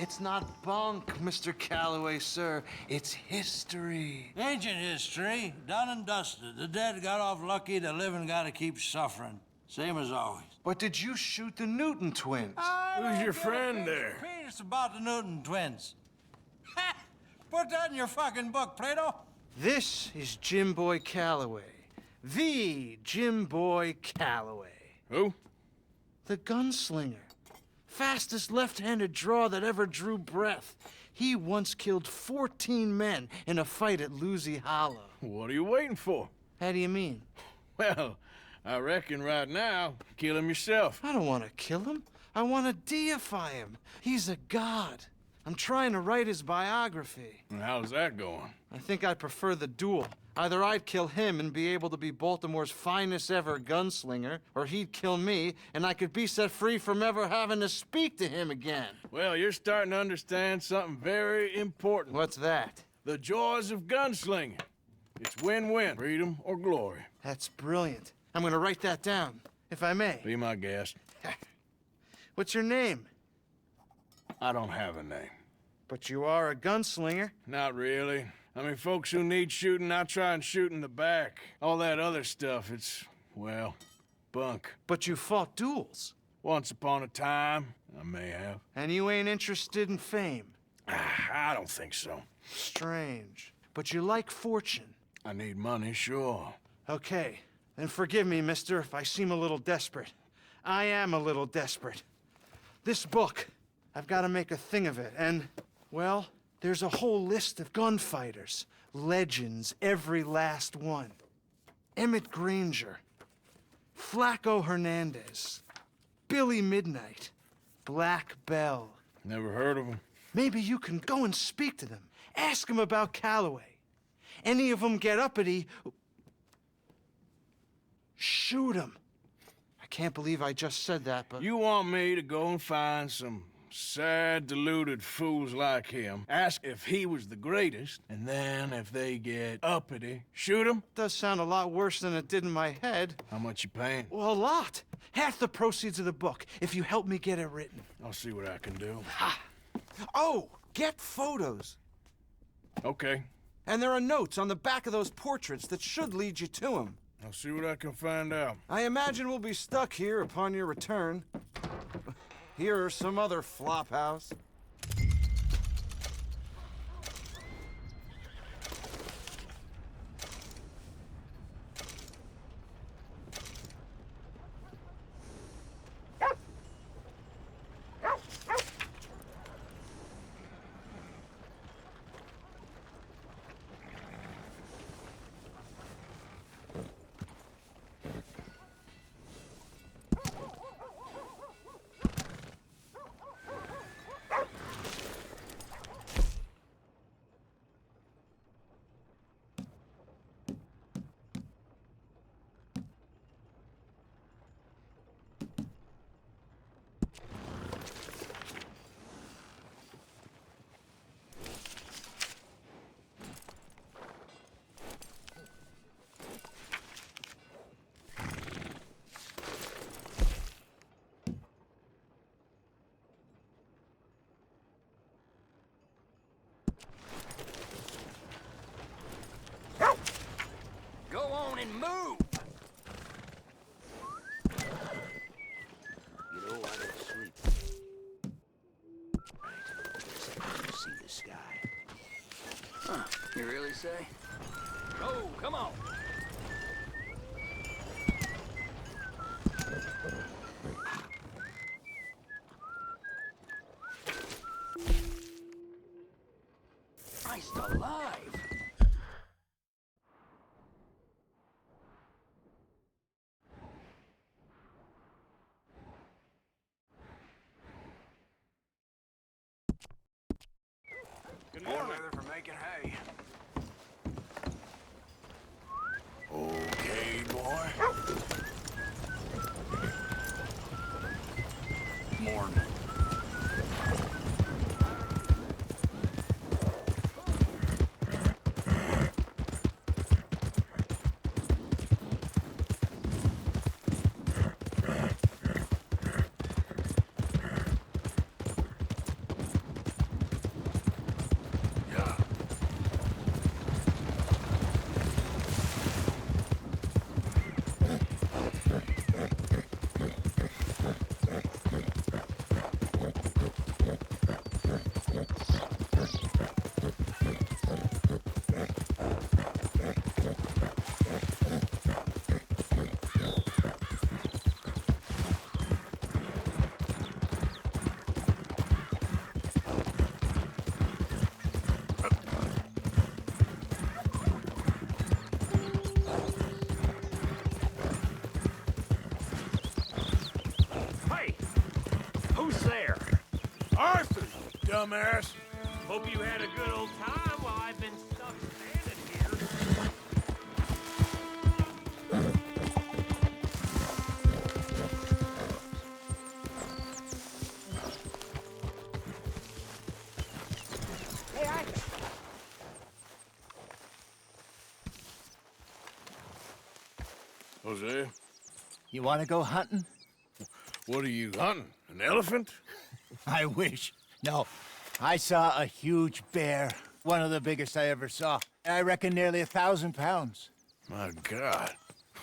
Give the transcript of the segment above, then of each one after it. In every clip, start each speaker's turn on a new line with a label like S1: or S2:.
S1: It's not bunk, Mr. Calloway, sir. It's history.
S2: Ancient history, done and dusted. The dead got off lucky, the living gotta keep suffering. Same as always.
S1: But did you shoot the Newton twins?
S3: Who's your friend there?
S2: It's about the Newton twins. Ha! Put that in your fucking book, Plato.
S1: This is Jim Boy Calloway. The Jim Boy Calloway.
S3: Who?
S1: The gunslinger. Fastest left-handed draw that ever drew breath. He once killed 14 men in a fight at Lucy Hollow.
S3: What are you waiting for?
S1: How do you mean?
S3: Well, I reckon right now, kill him yourself.
S1: I don't want to kill him. I want to deify him. He's a god. I'm trying to write his biography.
S3: And how's that going?
S1: I think I prefer the duel. Either I'd kill him and be able to be Baltimore's finest ever gunslinger, or he'd kill me and I could be set free from ever having to speak to him again.
S3: Well, you're starting to understand something very important.
S1: What's that?
S3: The joys of gunslinging. It's win-win, freedom or glory.
S1: That's brilliant. I'm gonna write that down, if I may.
S3: Be my guest.
S1: What's your name?
S3: I don't have a name.
S1: But you are a gunslinger.
S3: Not really. I mean, folks who need shooting, I try and shoot in the back. All that other stuff, it's, well, bunk.
S1: But you fought duels.
S3: Once upon a time, I may have.
S1: And you ain't interested in fame.
S3: I don't think so.
S1: Strange. But you like fortune.
S3: I need money, sure.
S1: Okay. Then forgive me, mister, if I seem a little desperate. I am a little desperate. This book, I've got to make a thing of it, and, well, there's a whole list of gunfighters. Legends, every last one. Emmett Granger, Flaco Hernandez, Billy Midnight, Black Bell.
S3: Never heard of him.
S1: Maybe you can go and speak to them. Ask them about Calloway. Any of them get uppity, shoot them. I can't believe I just said that, but...
S3: You want me to go and find some sad, deluded fools like him, ask if he was the greatest, and then if they get uppity, shoot him?
S1: Does sound a lot worse than it did in my head.
S3: How much you paying?
S1: Well, a lot. Half the proceeds of the book, if you help me get it written.
S3: I'll see what I can do.
S1: Ha! Oh, get photos.
S3: Okay.
S1: And there are notes on the back of those portraits that should lead you to him.
S3: I'll see what I can find out.
S1: I imagine we'll be stuck here upon your return. Here or some other flophouse.
S4: Go on and move! You know, I don't sleep. Right, guess I can see the sky. Huh, you really say? Go, come on! Christ alive!
S3: Good
S4: morning. Weather for making hay.
S3: Okay, boy.
S4: Morning.
S3: dumbass.
S5: Hope you had a good old time while I've been stuck standing here.
S6: Hey, Arthur.
S3: Hosea,
S6: You want to go hunting?
S3: what are you hunting? An elephant?
S6: I wish. No, I saw a huge bear. One of the biggest I ever saw. I reckon nearly 1,000 pounds.
S3: My God.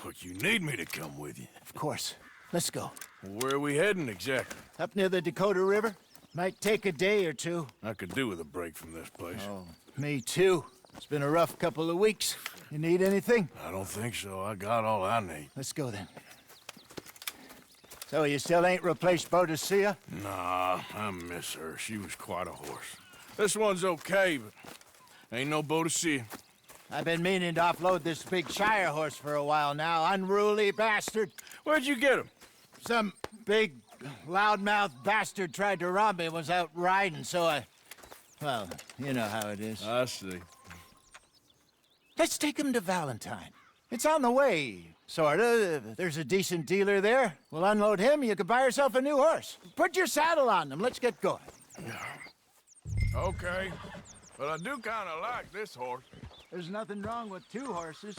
S3: Look, you need me to come with you.
S6: Of course. Let's go.
S3: Where are we heading exactly?
S6: Up near the Dakota River. Might take a day or two.
S3: I could do with a break from this place.
S6: Oh, me too. It's been a rough couple of weeks. You need anything?
S3: I don't think so. I got all I need.
S6: Let's go then. So you still ain't replaced Hosea?
S3: Nah, I miss her. She was quite a horse. This one's okay, but ain't no boat to see.
S6: I've been meaning to offload this big Shire horse for a while now. Unruly bastard.
S3: Where'd you get him?
S6: Some big, loudmouth bastard tried to rob me and was out riding, so I... Well, you know how it is.
S3: I see.
S6: Let's take him to Valentine. It's on the way, sorta. There's a decent dealer there. We'll unload him, you can buy yourself a new horse. Put your saddle on them, let's get going.
S3: Okay, but I do kind of like this horse.
S6: There's nothing wrong with two horses,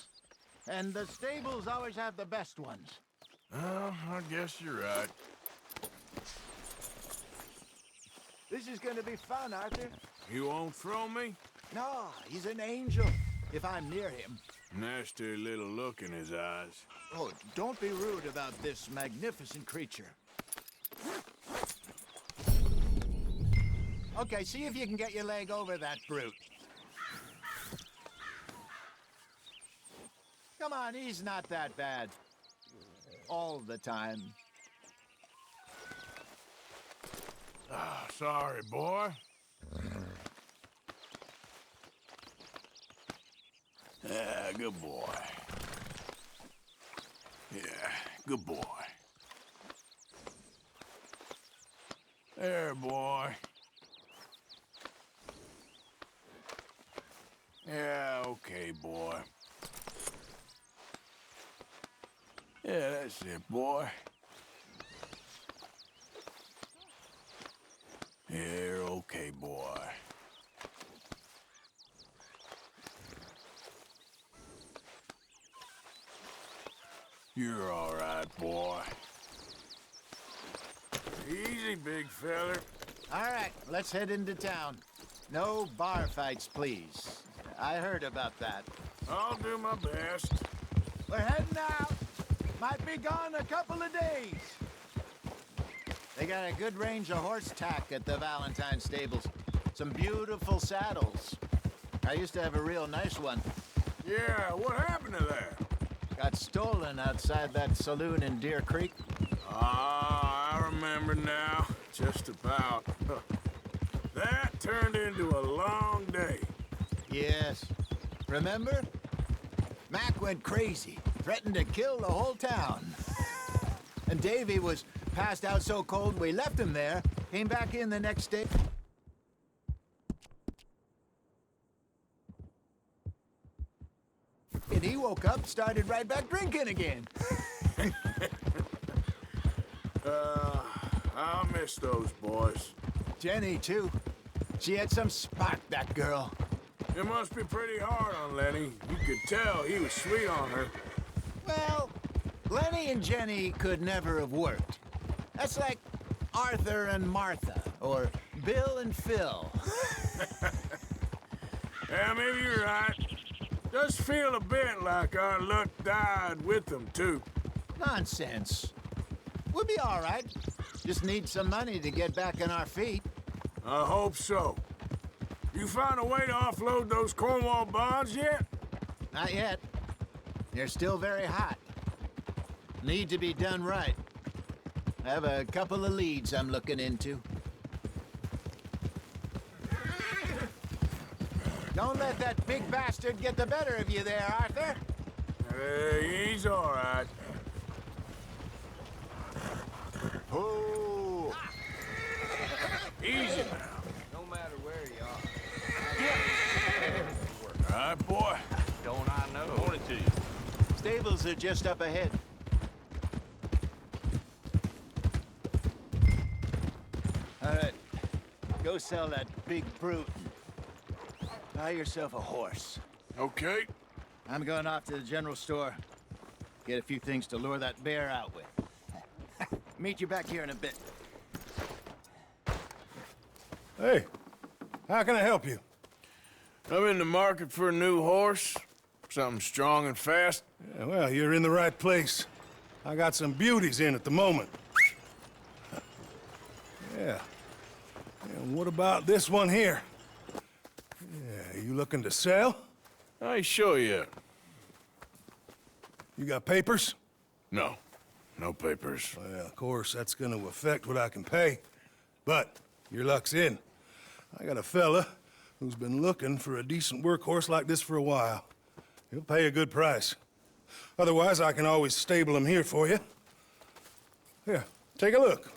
S6: and the stables always have the best ones.
S3: Oh, I guess you're right.
S6: This is gonna be fun, Arthur.
S3: You won't throw me?
S6: No, he's an angel, if I'm near him.
S3: Nasty little look in his eyes.
S6: Oh, don't be rude about this magnificent creature. Okay, see if you can get your leg over that brute. Come on, he's not that bad. All the time.
S3: Ah, sorry, boy. Yeah, good boy. Yeah, good boy. There, boy. Yeah, okay, boy. Yeah, that's it, boy. Yeah, okay, boy. You're all right, boy. Easy, big feller.
S6: All right, let's head into town. No bar fights, please. I heard about that.
S3: I'll do my best.
S6: We're heading out. Might be gone a couple of days. They got a good range of horse tack at the Valentine stables. Some beautiful saddles. I used to have a real nice one.
S3: Yeah, what happened to that?
S6: Got stolen outside that saloon in Deer Creek.
S3: Ah, I remember now. Just about. That turned into a long day.
S6: Yes. Remember? Mac went crazy, threatened to kill the whole town. And Davy was passed out so cold we left him there, came back in the next day. And he woke up, started right back drinking again.
S3: I'll miss those boys.
S6: Jenny, too. She had some spark, that girl.
S3: It must be pretty hard on Lenny. You could tell he was sweet on her.
S6: Well, Lenny and Jenny could never have worked. That's like Arthur and Martha, or Bill and Phil.
S3: Yeah, maybe you're right. Does feel a bit like our luck died with them, too.
S6: Nonsense. We'll be all right. Just need some money to get back on our feet.
S3: I hope so. You find a way to offload those Cornwall bonds yet?
S6: Not yet. They're still very hot. Need to be done right. I have a couple of leads I'm looking into. Don't let that big bastard get the better of you there, Arthur.
S3: Hey, he's all right.
S6: Oh.
S3: Easy now.
S5: No
S6: stables are just up ahead. All right, go sell that big brute. Buy yourself a horse.
S3: Okay.
S6: I'm going off to the general store. Get a few things to lure that bear out with. Meet you back here in a bit.
S7: Hey, how can I help you?
S3: I'm in the market for a new horse. Something strong and fast.
S7: Yeah, well, you're in the right place. I got some beauties in at the moment. Yeah. And what about this one here? Yeah, you looking to sell?
S3: I ain't sure yet.
S7: You got papers?
S3: No. No papers.
S7: Well, of course, that's gonna affect what I can pay. But your luck's in. I got a fella who's been looking for a decent workhorse like this for a while. He'll pay a good price. Otherwise, I can always stable him here for you. Here, take a look.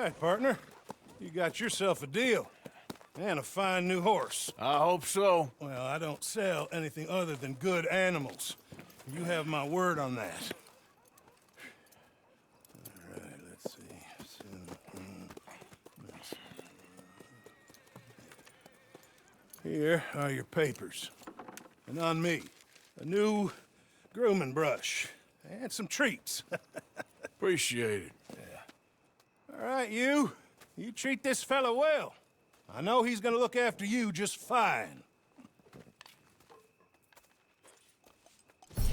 S7: right, partner. You got yourself a deal. And a fine new horse.
S3: I hope so.
S7: Well, I don't sell anything other than good animals. You have my word on that. All right, let's see. Here are your papers. And on me, a new grooming brush. And some treats.
S3: Appreciate it.
S7: All right, you. You treat this fella well. I know he's gonna look after you just fine.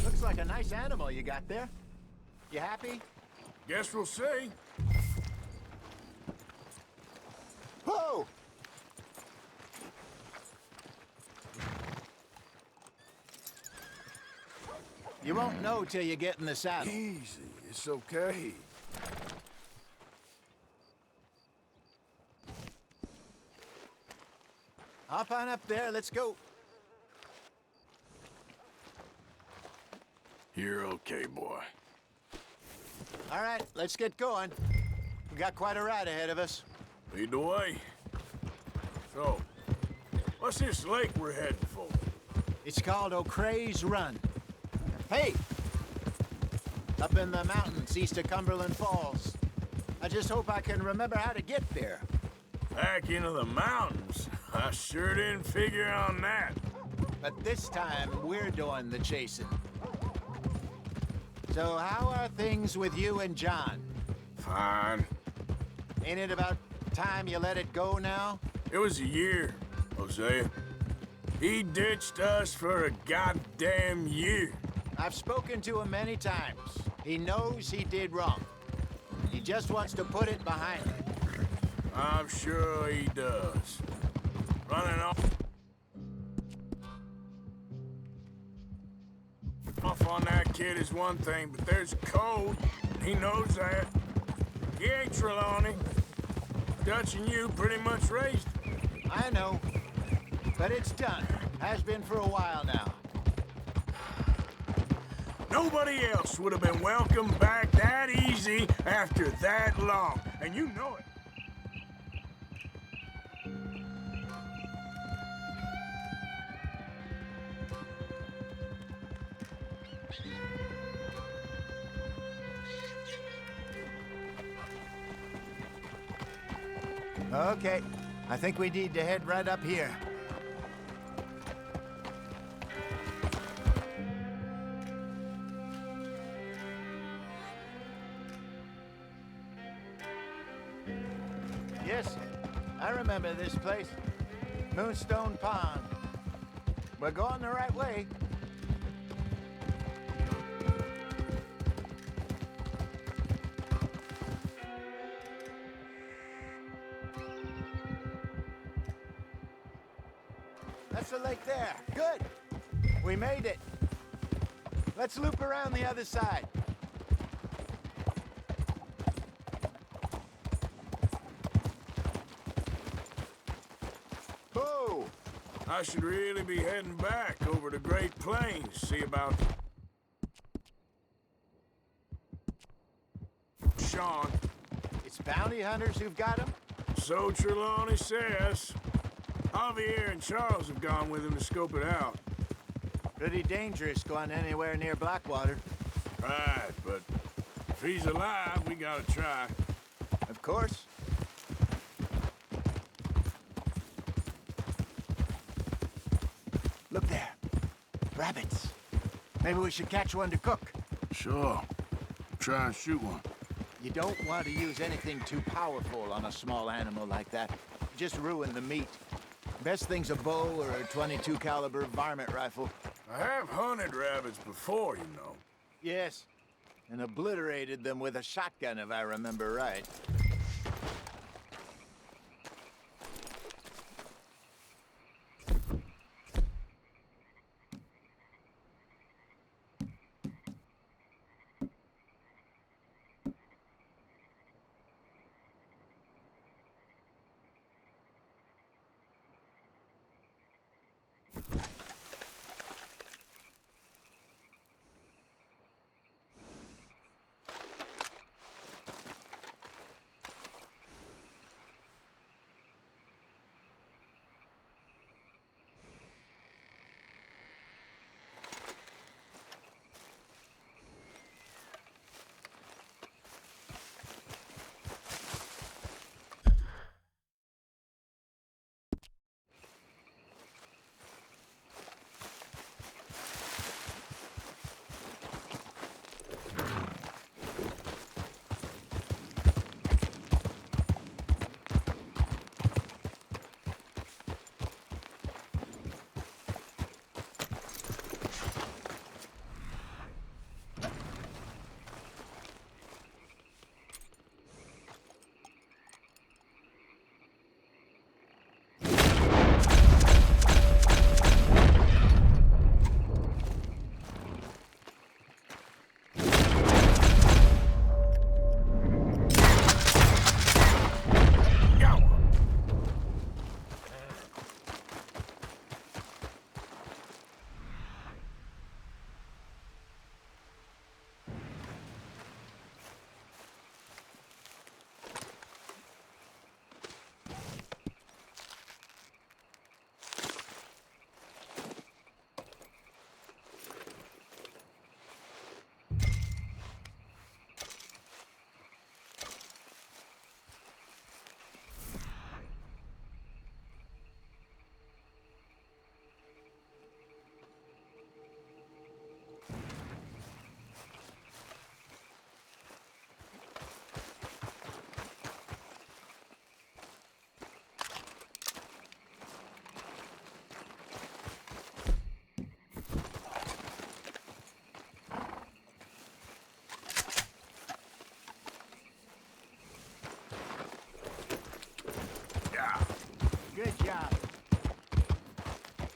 S6: Looks like a nice animal you got there. You happy?
S3: Guess we'll see.
S6: Whoa! You won't know till you get in the saddle.
S3: Easy, it's okay.
S6: Hop on up there, let's go.
S3: You're okay, boy.
S6: All right, let's get going. We got quite a ride ahead of us.
S3: Lead the way. So, what's this lake we're heading for?
S6: It's called O'Creagh's Run. Hey! Up in the mountains east of Cumberland Falls. I just hope I can remember how to get there.
S3: Back into the mountains? I sure didn't figure on that.
S6: But this time, we're doing the chasing. So how are things with you and John?
S3: Fine.
S6: Ain't it about time you let it go now?
S3: It was a year, Hosea. He ditched us for a goddamn year.
S6: I've spoken to him many times. He knows he did wrong. He just wants to put it behind him.
S3: I'm sure he does. Running off on that kid is one thing, but there's a code. He knows that. He ain't Trelawney. Dutch and you pretty much raised him.
S6: I know. But it's done. Has been for a while now.
S3: Nobody else would have been welcomed back that easy after that long, and you know it.
S6: Okay. I think we need to head right up here. Yes, I remember this place. Moonstone Pond. We're going the right way. That's the lake there. Good. We made it. Let's loop around the other side. Whoa!
S3: I should really be heading back over the Great Plains, see about Sean.
S6: It's bounty hunters who've got him?
S3: So Trelawney says. Javier and Charles have gone with him to scope it out.
S6: Pretty dangerous going anywhere near Blackwater.
S3: Right, but if he's alive, we gotta try.
S6: Of course. Look there. Rabbits. Maybe we should catch one to cook.
S3: Sure. Try and shoot one.
S6: You don't want to use anything too powerful on a small animal like that. Just ruin the meat. Best thing's a bow or a .22 caliber varmint rifle.
S3: I have hunted rabbits before, you know.
S6: Yes, and obliterated them with a shotgun, if I remember right.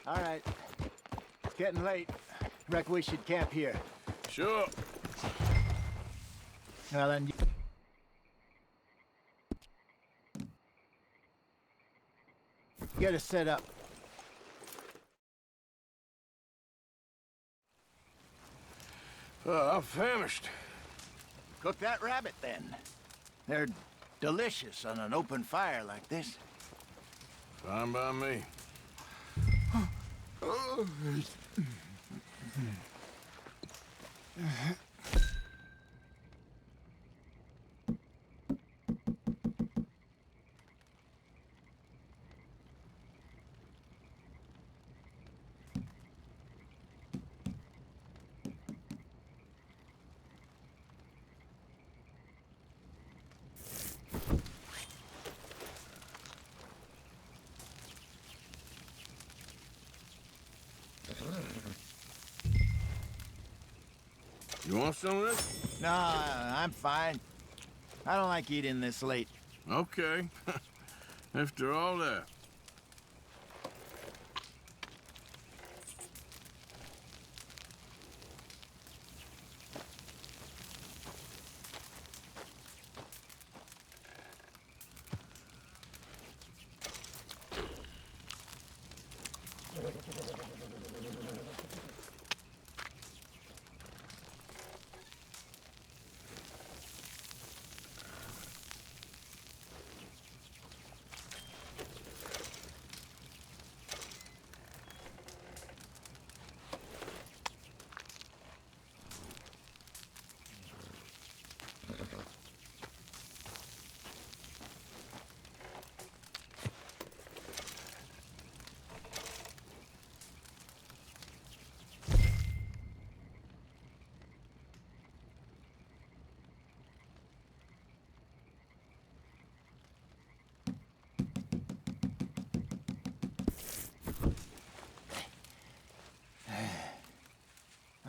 S6: All right. It's getting late. Reckon we should camp here.
S3: Sure.
S6: Well, then... Get us set up.
S3: I'm famished.
S6: Cook that rabbit, then. They're delicious on an open fire like this.
S3: Fine by me. You want some of this?
S6: No, I'm fine. I don't like eating this late.
S3: Okay. After all that.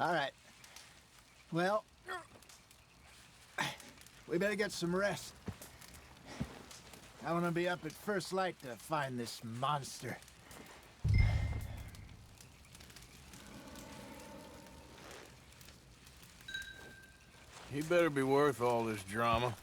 S6: All right. Well, we better get some rest. I want to be up at first light to find this monster.
S3: He better be worth all this drama.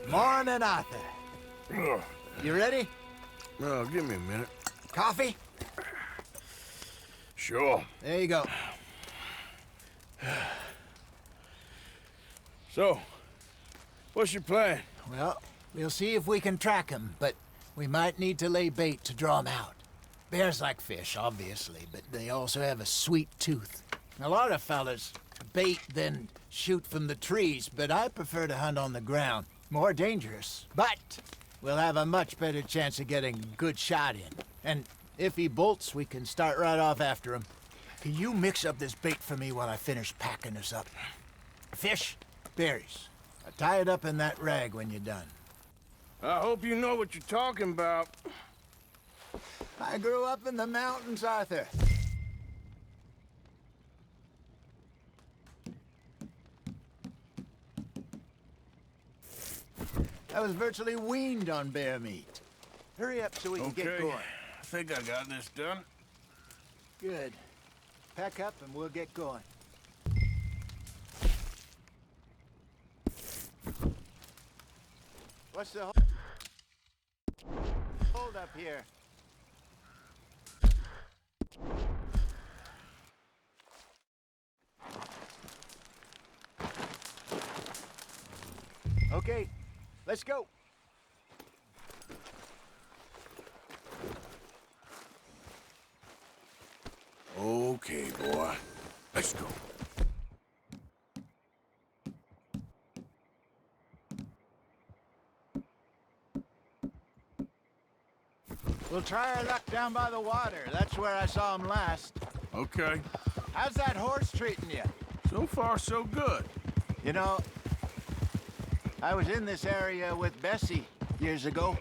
S6: Morning, Arthur. You ready?
S3: Well, give me a minute.
S6: Coffee?
S3: Sure.
S6: There you go.
S3: So, what's your plan?
S6: Well, we'll see if we can track him, but we might need to lay bait to draw him out. Bears like fish, obviously, but they also have a sweet tooth. A lot of fellas bait, then shoot from the trees, but I prefer to hunt on the ground. More dangerous, but we'll have a much better chance of getting a good shot in. And if he bolts, we can start right off after him. Can you mix up this bait for me while I finish packing this up? Fish, berries. Tie it up in that rag when you're done.
S3: I hope you know what you're talking about.
S6: I grew up in the mountains, Arthur. I was virtually weaned on bear meat. Hurry up so we can get going.
S3: I think I got this done.
S6: Good. Pack up and we'll get going. What's the hold up here? Okay, let's go.
S3: Okay, boy. Let's go.
S6: We'll try our luck down by the water. That's where I saw him last.
S3: Okay.
S6: How's that horse treating you?
S3: So far, so good.
S6: You know, I was in this area with Bessie years ago.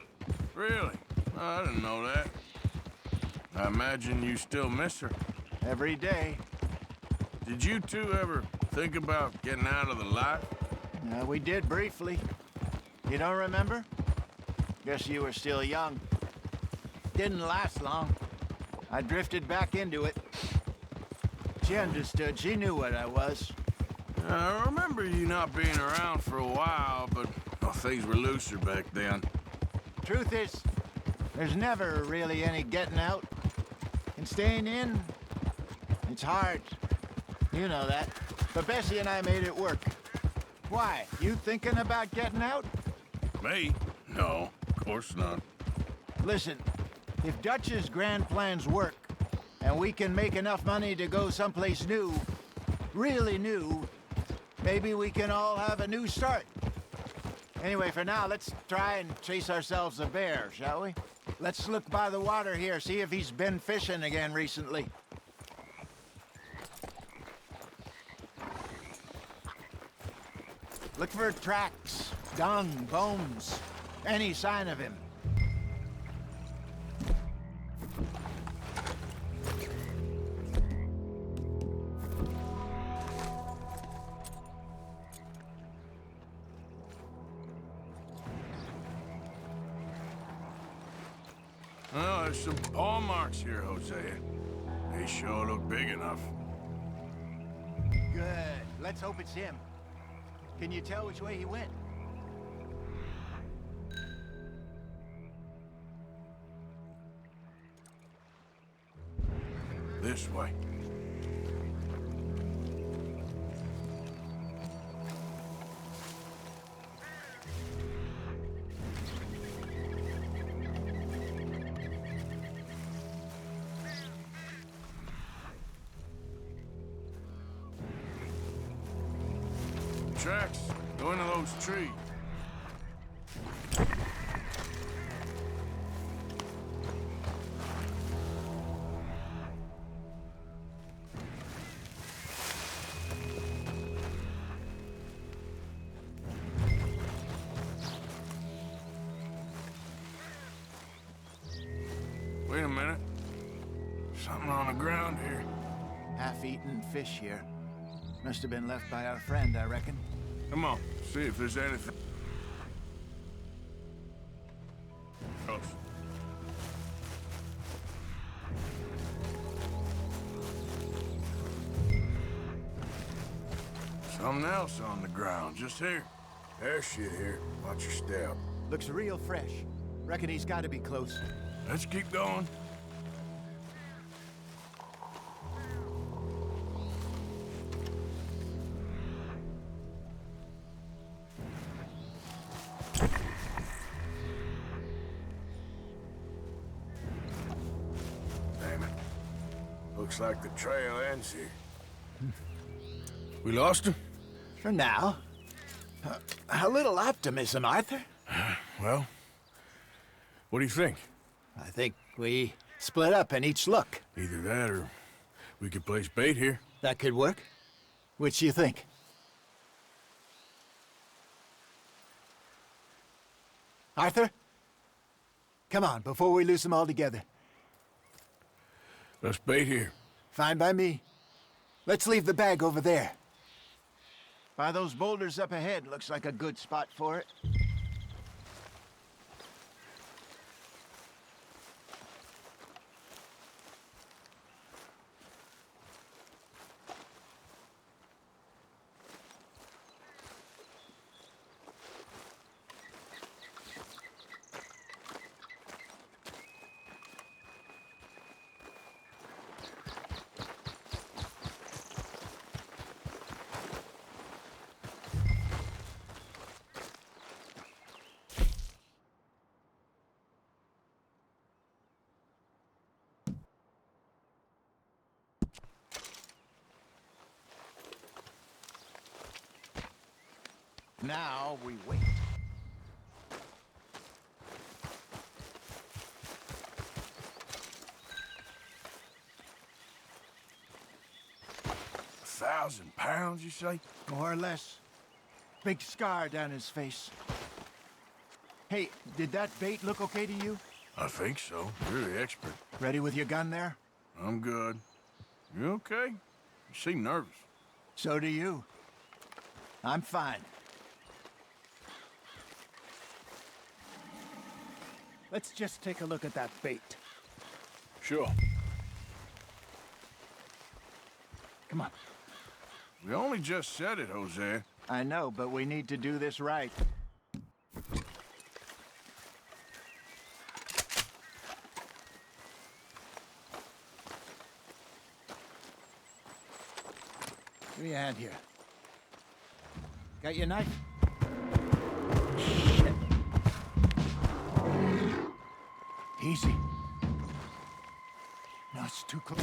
S3: Really? I didn't know that. I imagine you still miss her.
S6: Every day.
S3: did you two ever think about getting out of the life?
S6: We did briefly. You don't remember? Guess you were still young. Didn't last long. I drifted back into it. She understood. She knew what I was.
S3: I remember you not being around for a while, but well, things were looser back then.
S6: Truth is, there's never really any getting out. And staying in, it's hard. You know that. But Bessie and I made it work. Why? You thinking about getting out?
S3: Me? No, of course not.
S6: Listen, if Dutch's grand plans work, and we can make enough money to go someplace new, really new, maybe we can all have a new start. Anyway, for now, let's try and chase ourselves a bear, shall we? Let's look by the water here, see if he's been fishing again recently. Look for tracks, dung, bones, any sign of him.
S3: Well, there's some paw marks here, Hosea. They sure look big enough.
S6: Good. Let's hope it's him. Can you tell which way he went?
S3: This way. Tracks. Go into those trees. Wait a minute. Something on the ground here.
S6: Half-eaten fish here. Must have been left by our friend, I reckon.
S3: Come on, see if there's anything else. Something else on the ground, just here. There's shit here. Watch your step.
S6: Looks real fresh. Reckon he's got to be close.
S3: Let's keep going. Looks like the trail ends here. We lost him?
S6: For now. A little optimism, Arthur.
S3: Well, what do you think?
S6: I think we split up and each look.
S3: Either that or we could place bait here.
S6: That could work. Which you think? Arthur? Come on, before we lose them all together.
S3: Let's bait here.
S6: Fine by me. Let's leave the bag over there. By those boulders up ahead, looks like a good spot for it. Now we wait.
S3: £1,000, you say?
S6: More or less. Big scar down his face. Hey, did that bait look okay to you?
S3: I think so. You're the expert.
S6: Ready with your gun there?
S3: I'm good. You okay? You seem nervous.
S6: So do you. I'm fine. Let's just take a look at that bait.
S3: Sure.
S6: Come on.
S3: We only just said it, Hosea.
S6: I know, but we need to do this right. Give me a hand here. Got your knife? Shit. Easy. No, it's too close.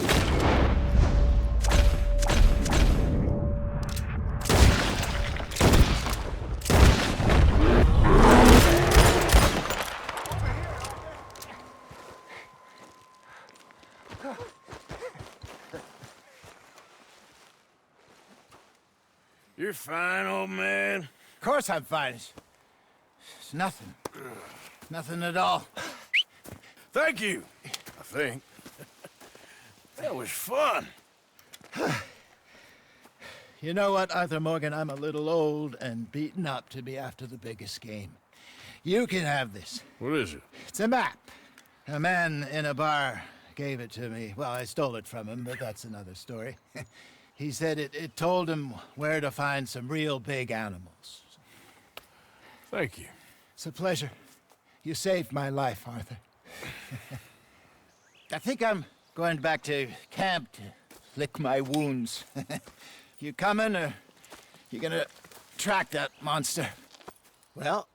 S3: You're fine, old man.
S6: Of course I'm fine. It's nothing. Nothing at all.
S3: Thank you, I think. That was fun.
S6: You know what, Arthur Morgan? I'm a little old and beaten up to be after the biggest game. You can have this.
S3: What is it?
S6: It's a map. A man in a bar gave it to me. Well, I stole it from him, but that's another story. He said it told him where to find some real big animals.
S3: Thank you.
S6: It's a pleasure. You saved my life, Arthur. I think I'm going back to camp to lick my wounds. You coming, or you gonna track that monster? Well,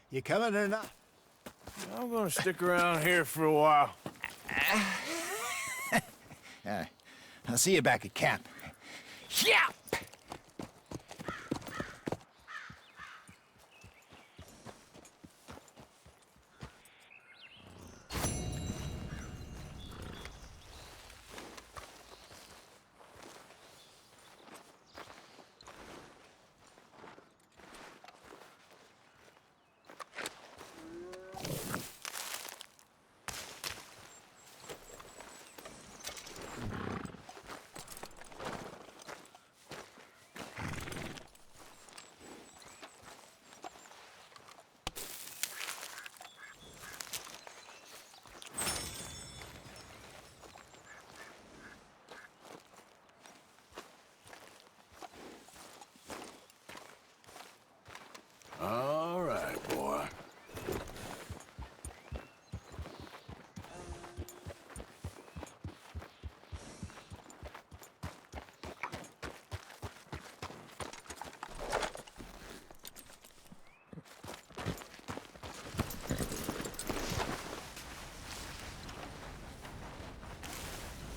S6: you coming or not?
S3: I'm gonna stick around here for a while.
S6: All right. I'll see you back at camp. Yeah!
S3: All right, boy.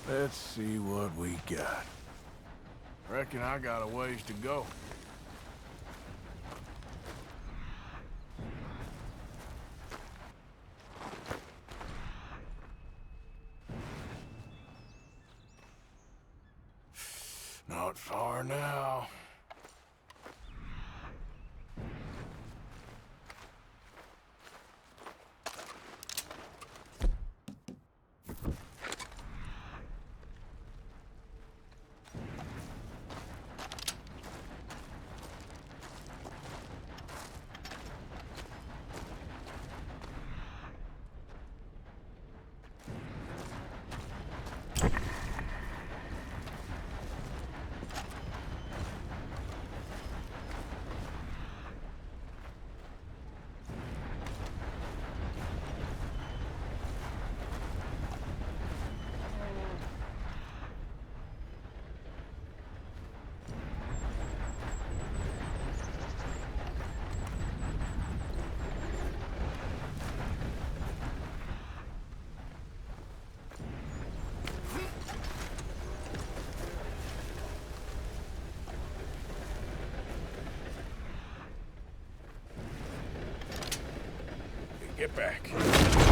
S3: Let's see what we got. Reckon I got a ways to go. Not far now. Get back.